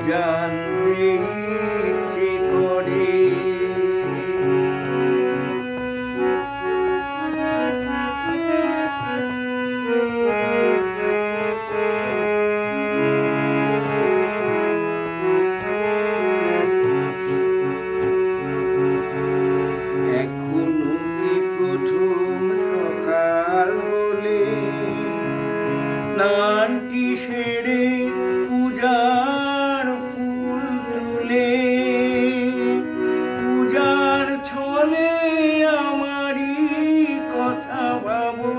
জানতে ইচ্ছে করে। এখনো কি প্রথম সকাল বলে স্নানটি সেরে পূজার ফুল তুলে পূজার ছলে আমারই কথা ভাবো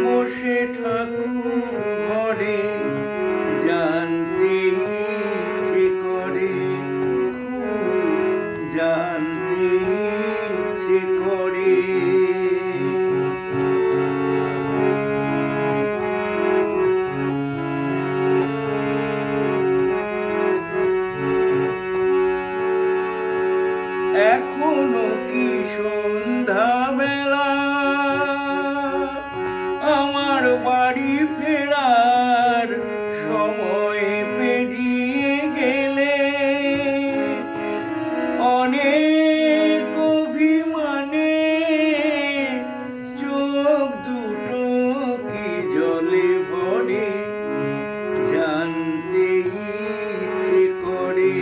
বসে ঠাকুর ঘরে। জানতে ইচ্ছে করে, খুব জানতে ইচ্ছে করে। এখনো কি সন্ধ্যা বেলা আমার বাড়ি ফেরার সময় পেরিয়ে গেলে অনেক অভিমানে চোখ দুটো কি জলে ভরে। জানতে ইচ্ছে করে,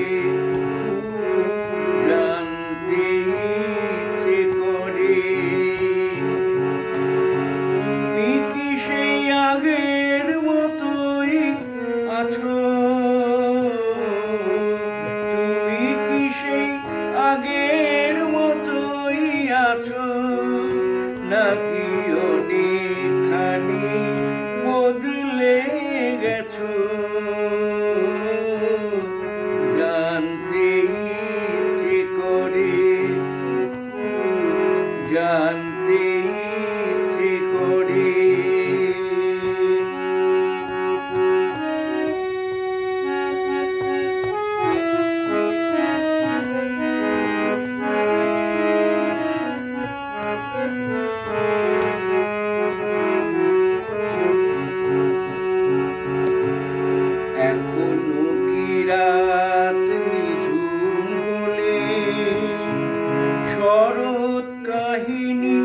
জানতে ইচ্ছে করে। তুমি কি সেই আগের মতোই আছো? তুমি কি সেই আগের মতোই আছো, নাকি অনেকখানি বদলে গেছো? জানতে ইচ্ছে করে, জানতে ইচ্ছে করে। এখনো কি রাত নিঝুম হলে শরৎ কাহিনী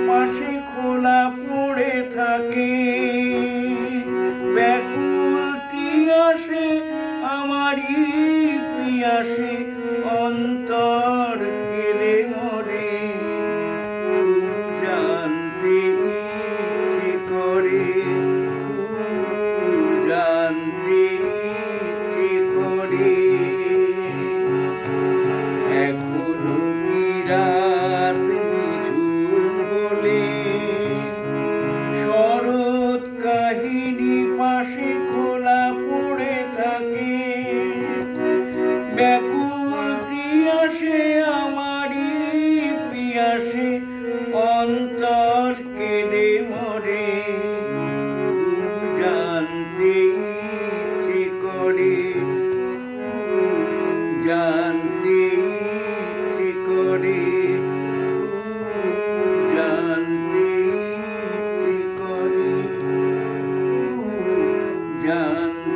পাশে খোলা পড়ে থাকে? ব্যাকুল তিয়াসে আমারই পিয়াসে অন্তর কেঁদে মরে। জানতে ইচ্ছে করে, জানতে ইচ্ছে করে। এখনো কি রাত নিঝুম হলে শরৎ কাহিনী পাশে খোলা পড়ে থাকে? ব্যাকুল তিয়াসে আমারই পিয়াসে অন্তর কেঁদে মরে। জানতে ইচ্ছে করে, জানতে ইচ্ছে করে, জানতে ইচ্ছে করে, জানতে